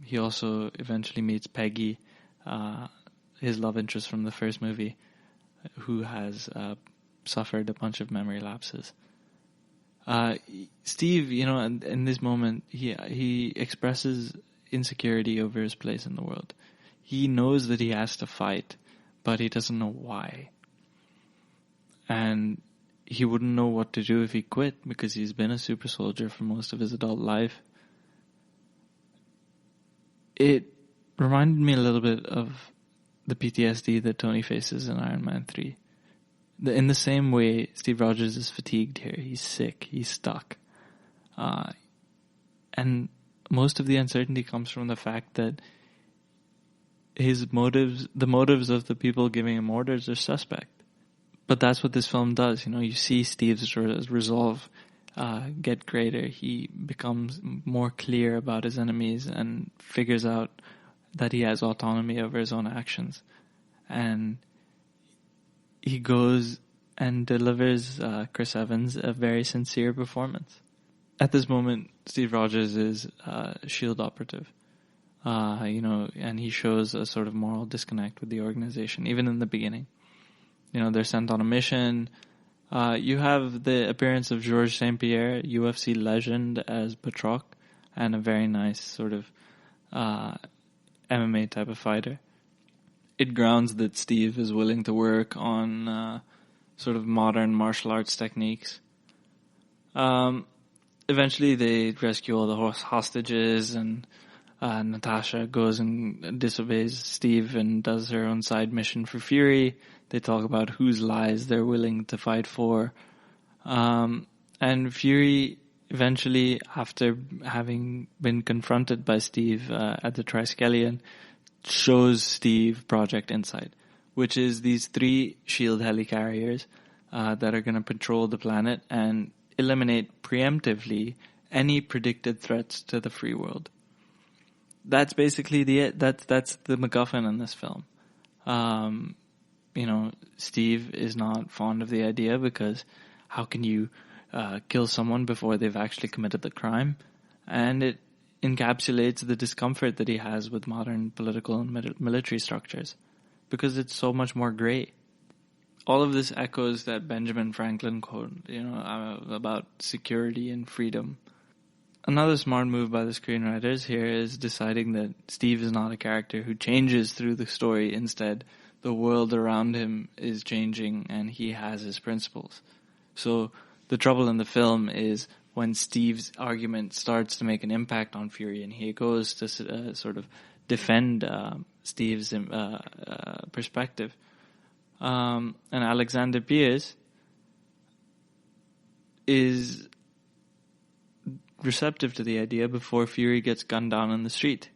He also eventually meets Peggy, his love interest from the first movie, who has suffered a bunch of memory lapses. Steve, in this moment, he expresses insecurity over his place in the world. He knows that he has to fight, but he doesn't know why. And he wouldn't know what to do if he quit, because he's been a super soldier for most of his adult life. It reminded me a little bit of the PTSD that Tony faces in Iron Man 3. In the same way, Steve Rogers is fatigued here. He's sick. He's stuck. And most of the uncertainty comes from the fact that the motives of the people giving him orders are suspect. But that's what this film does. You see Steve's resolve get greater. He becomes more clear about his enemies and figures out that he has autonomy over his own actions. And he goes and delivers Chris Evans a very sincere performance. at this moment, Steve Rogers is S.H.I.E.L.D. operative. And he shows a sort of moral disconnect with the organization, even in the beginning. They're sent on a mission. You have the appearance of Georges St. Pierre, UFC legend, as Batroc, and a very nice sort of MMA type of fighter. It grounds that Steve is willing to work on sort of modern martial arts techniques. Eventually, they rescue all the hostages, and Natasha goes and disobeys Steve and does her own side mission for Fury. They talk about whose lives they're willing to fight for. And Fury eventually, after having been confronted by Steve at the Triskelion, shows Steve Project Insight, which is these 3 S.H.I.E.L.D. helicarriers that are going to patrol the planet and eliminate preemptively any predicted threats to the free world. That's basically that's the MacGuffin in this film. Steve is not fond of the idea because how can you kill someone before they've actually committed the crime? And it encapsulates the discomfort that he has with modern political and military structures because it's so much more gray. All of this echoes that Benjamin Franklin quote, about security and freedom. Another smart move by the screenwriters here is deciding that Steve is not a character who changes through the story. Instead, the world around him is changing and he has his principles. So the trouble in the film is when Steve's argument starts to make an impact on Fury and he goes to sort of defend Steve's perspective. And Alexander Pierce is receptive to the idea before Fury gets gunned down in the street.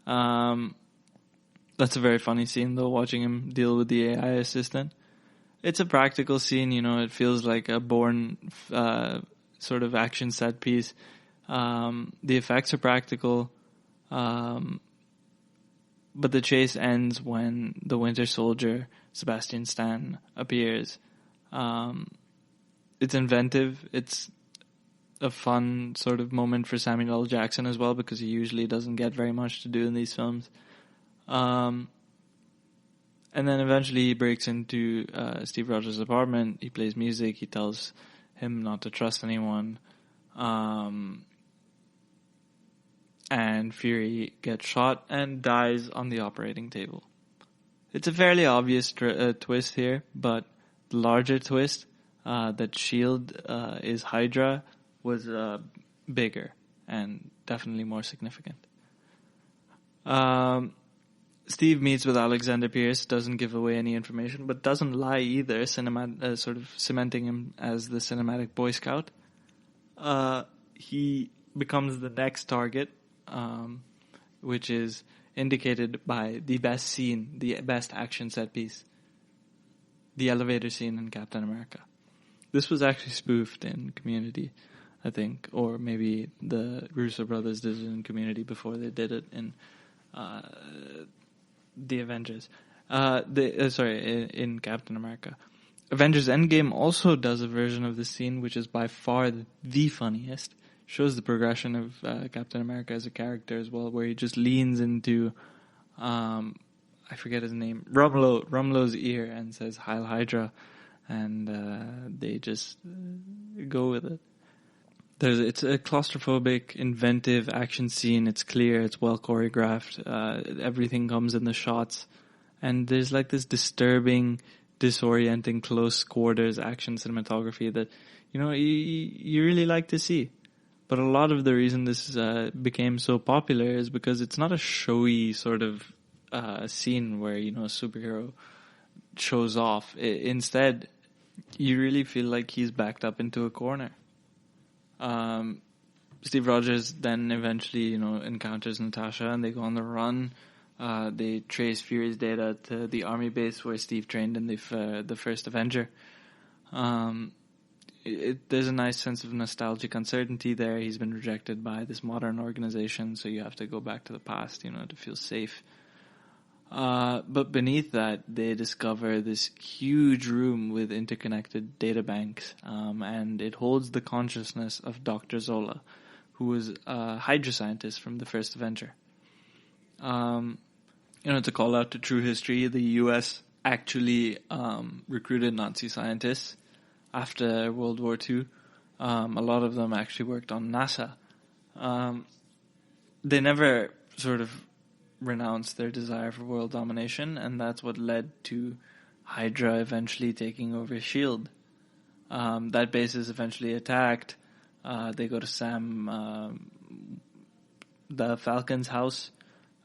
That's a very funny scene, though, watching him deal with the AI assistant. It's a practical scene, it feels like a Bourne sort of action set piece. The effects are practical, but the chase ends when the Winter Soldier, Sebastian Stan, appears. It's inventive. It's a fun sort of moment for Samuel L. Jackson as well, because he usually doesn't get very much to do in these films. And then eventually he breaks into Steve Rogers' apartment. He plays music. He tells him not to trust anyone. And Fury gets shot and dies on the operating table. It's a fairly obvious twist here, but the larger twist that S.H.I.E.L.D. is Hydra was bigger and definitely more significant. Steve meets with Alexander Pierce, doesn't give away any information, but doesn't lie either, sort of cementing him as the cinematic Boy Scout. He becomes the next target, which is indicated by the best scene, the best action set piece, the elevator scene in Captain America. This was actually spoofed in Community, I think, or maybe the Russo brothers did it in Community before they did it in the Avengers. In Captain America. Avengers Endgame also does a version of this scene, which is by far the funniest. Shows the progression of Captain America as a character as well, where he just leans into, I forget his name, Rumlow's ear and says Heil Hydra, and they just go with it. It's a claustrophobic, inventive action scene. It's clear, it's well choreographed. Everything comes in the shots, and there's like this disturbing, disorienting, close quarters action cinematography that you really like to see. But a lot of the reason this became so popular is because it's not a showy sort of scene where a superhero shows off. Instead, you really feel like he's backed up into a corner. Steve Rogers then eventually, encounters Natasha and they go on the run. They trace Fury's data to the army base where Steve trained in the first Avenger. There's a nice sense of nostalgic uncertainty there. He's been rejected by this modern organization, so you have to go back to the past, to feel safe. But beneath that, they discover this huge room with interconnected data banks, and it holds the consciousness of Dr. Zola, who was a Hydra scientist from the first Avenger. To call out to true history, the U.S. actually recruited Nazi scientists after World War II. A lot of them actually worked on NASA. They never sort of renounced their desire for world domination, and that's what led to Hydra eventually taking over S.H.I.E.L.D. That base is eventually attacked. They go to Sam, the Falcon's house.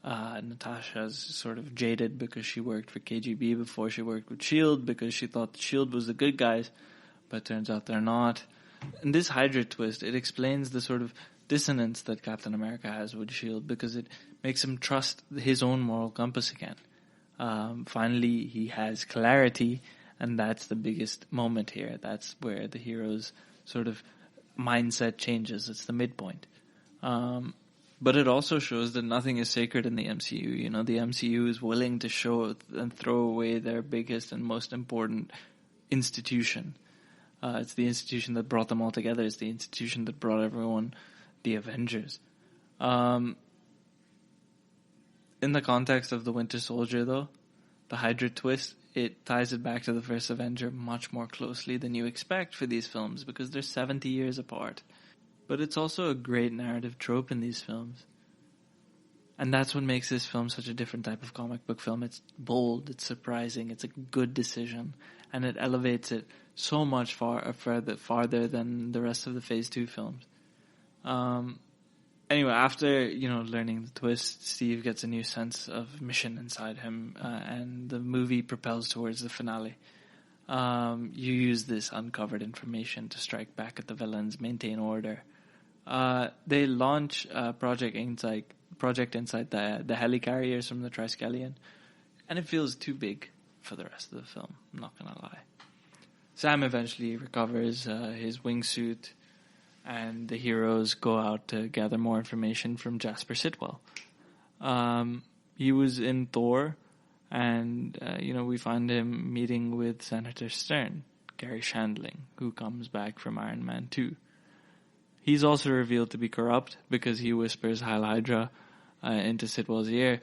Natasha's sort of jaded because she worked for KGB before she worked with S.H.I.E.L.D. because she thought S.H.I.E.L.D. was the good guys, but turns out they're not. And this Hydra twist, it explains the sort of dissonance that Captain America has with S.H.I.E.L.D. because it makes him trust his own moral compass again. Finally, he has clarity, and that's the biggest moment here. That's where the hero's sort of mindset changes. It's the midpoint. But it also shows that nothing is sacred in the MCU. The MCU is willing to show and throw away their biggest and most important institution. It's the institution that brought them all together. It's the institution that brought everyone the Avengers. In the context of the Winter Soldier, though, the Hydra twist, it ties it back to the first Avenger much more closely than you expect for these films because they're 70 years apart. But it's also a great narrative trope in these films. And that's what makes this film such a different type of comic book film. It's bold, it's surprising, it's a good decision, and it elevates it so much farther than the rest of the Phase 2 films. Anyway, after, learning the twist, Steve gets a new sense of mission inside him, and the movie propels towards the finale. You use this uncovered information to strike back at the villains, maintain order. They launch Project Insight, the helicarriers from the Triskelion, and it feels too big for the rest of the film, I'm not gonna lie. Sam eventually recovers his wingsuit, and the heroes go out to gather more information from Jasper Sitwell. He was in Thor, and we find him meeting with Senator Stern, Gary Shandling, who comes back from Iron Man 2. He's also revealed to be corrupt because he whispers Heil Hydra into Sitwell's ear.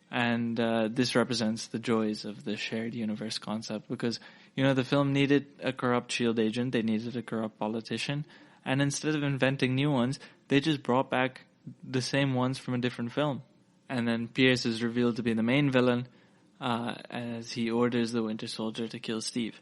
And this represents the joys of the shared universe concept because, the film needed a corrupt S.H.I.E.L.D. agent. They needed a corrupt politician. And instead of inventing new ones, they just brought back the same ones from a different film. And then Pierce is revealed to be the main villain as he orders the Winter Soldier to kill Steve.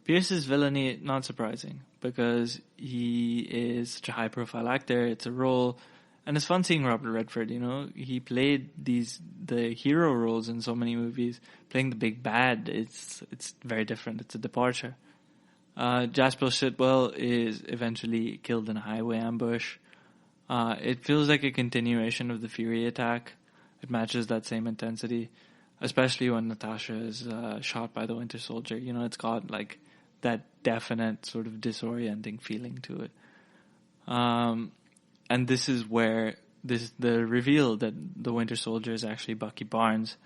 Pierce's villainy, not surprising, because he is such a high-profile actor. It's a role, and it's fun seeing Robert Redford. He played the hero roles in so many movies. Playing the big bad, it's very different. It's a departure. Jasper Sitwell is eventually killed in a highway ambush. It feels like a continuation of the Fury attack. It matches that same intensity, especially when Natasha is shot by the Winter Soldier. It's got like that definite sort of disorienting feeling to it. And this is where the reveal that the Winter Soldier is actually Bucky Barnes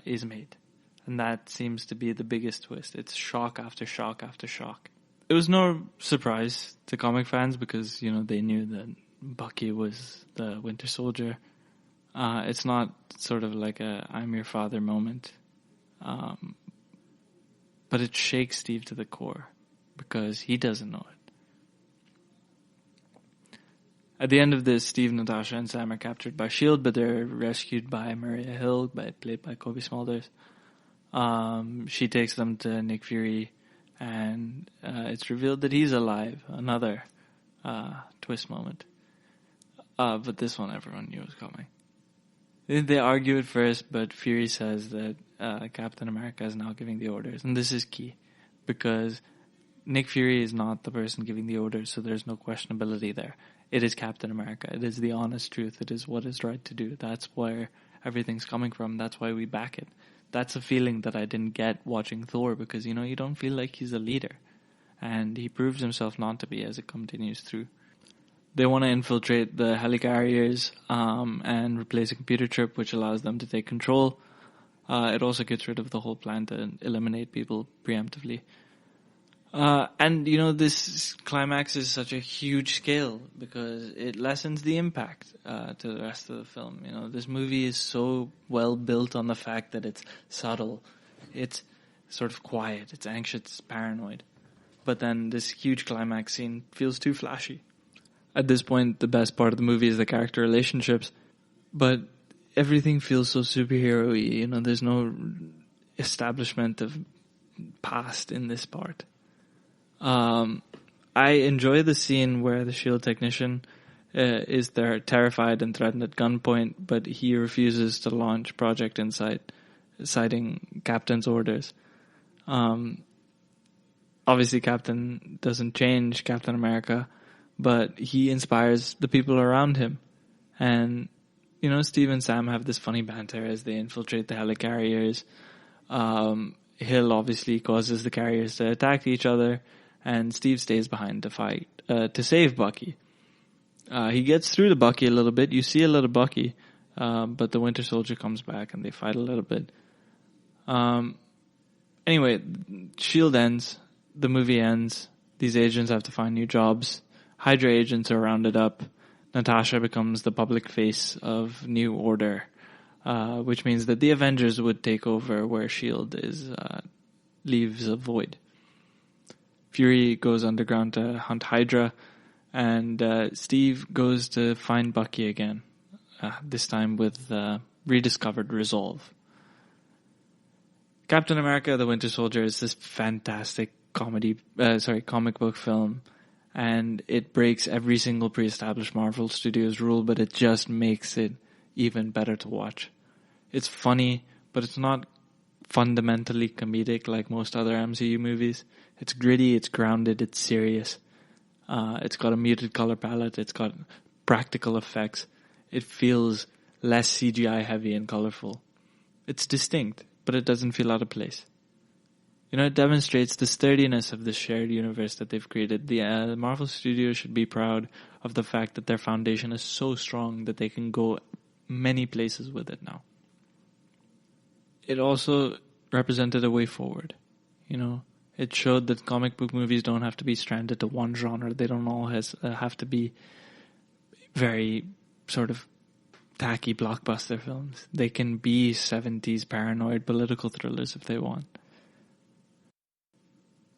is made. And that seems to be the biggest twist. It's shock after shock after shock. It was no surprise to comic fans because, they knew that Bucky was the Winter Soldier. It's not sort of like a I'm your father moment. But it shakes Steve to the core because he doesn't know it. At the end of this, Steve, Natasha, and Sam are captured by S.H.I.E.L.D., but they're rescued by Maria Hill, played by Kobe Smulders. She takes them to Nick Fury, and it's revealed that he's alive. Another twist moment. But this one everyone knew was coming. They argue at first, but Fury says that Captain America is now giving the orders. And this is key, because Nick Fury is not the person giving the orders, so there's no questionability there. It is Captain America. It is the honest truth. It is what is right to do. That's where everything's coming from. That's why we back it. That's a feeling that I didn't get watching Thor, because, you don't feel like he's a leader. And he proves himself not to be as it continues through. They want to infiltrate the helicarriers and replace a computer chip which allows them to take control. It also gets rid of the whole plan to eliminate people preemptively. And, this climax is such a huge scale because it lessens the impact to the rest of the film. This movie is so well built on the fact that it's subtle. It's sort of quiet. It's anxious. It's paranoid. But then this huge climax scene feels too flashy. At this point, the best part of the movie is the character relationships. But everything feels so superhero-y. There's no establishment of past in this part. I enjoy the scene where the S.H.I.E.L.D. technician is there terrified and threatened at gunpoint, but he refuses to launch Project Insight, citing Captain's orders. Obviously, Captain doesn't change Captain America, but he inspires the people around him. And, Steve and Sam have this funny banter as they infiltrate the helicarriers. Hill obviously causes the carriers to attack each other, and Steve stays behind to fight, to save Bucky. He gets through to Bucky a little bit. You see a little Bucky, but the Winter Soldier comes back and they fight a little bit. Anyway, S.H.I.E.L.D. ends. The movie ends. These agents have to find new jobs. Hydra agents are rounded up. Natasha becomes the public face of New Order, which means that the Avengers would take over where S.H.I.E.L.D. leaves a void. Fury goes underground to hunt Hydra, and Steve goes to find Bucky again, this time with rediscovered resolve. Captain America, the Winter Soldier is this fantastic comic book film, and it breaks every single pre-established Marvel Studios rule, but it just makes it even better to watch. It's funny, but it's not fundamentally comedic like most other MCU movies. It's gritty, it's grounded, it's serious. It's got a muted color palette, it's got practical effects. It feels less CGI heavy and colorful. It's distinct, but it doesn't feel out of place. It demonstrates the sturdiness of this shared universe that they've created. The Marvel Studios should be proud of the fact that their foundation is so strong that they can go many places with it now. It also represented a way forward. It showed that comic book movies don't have to be stranded to one genre. They don't all have to be very sort of tacky blockbuster films. They can be 70s paranoid political thrillers if they want.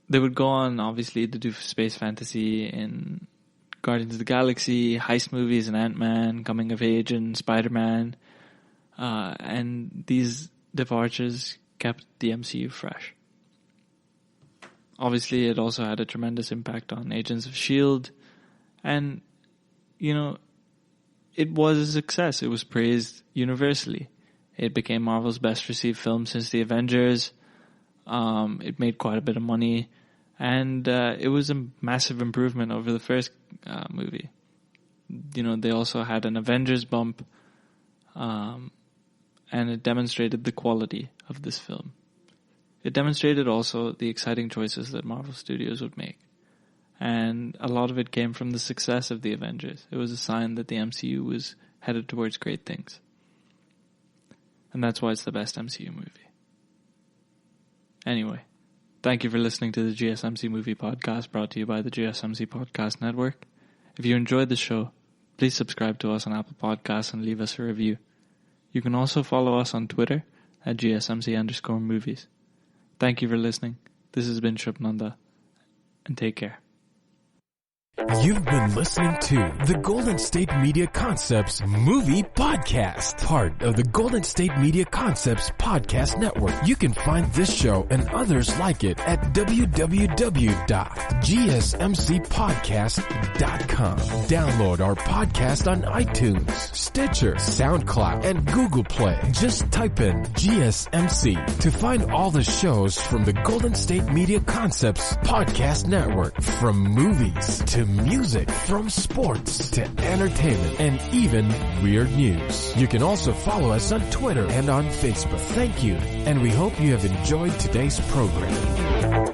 They would go on, obviously, to do space fantasy in Guardians of the Galaxy, heist movies in Ant-Man, Coming of Age in Spider-Man. And these departures kept the MCU fresh. Obviously, it also had a tremendous impact on Agents of S.H.I.E.L.D. And, it was a success. It was praised universally. It became Marvel's best received film since The Avengers. It made quite a bit of money. And it was a massive improvement over the first movie. They also had an Avengers bump. And it demonstrated the quality of this film. It demonstrated also the exciting choices that Marvel Studios would make. And a lot of it came from the success of the Avengers. It was a sign that the MCU was headed towards great things. And that's why it's the best MCU movie. Anyway, thank you for listening to the GSMC Movie Podcast, brought to you by the GSMC Podcast Network. If you enjoyed the show, please subscribe to us on Apple Podcasts and leave us a review. You can also follow us on Twitter at GSMC_movies. Thank you for listening. This has been Shubh, and take care. You've been listening to the Golden State Media Concepts Movie Podcast, part of the Golden State Media Concepts Podcast Network. You can find this show and others like it at www.gsmcpodcast.com. Download our podcast on iTunes, Stitcher, SoundCloud, and Google Play. Just type in GSMC to find all the shows from the Golden State Media Concepts Podcast Network, from movies to music, from sports to entertainment, and even weird news. You can also follow us on Twitter and on Facebook. Thank you, and we hope you have enjoyed today's program.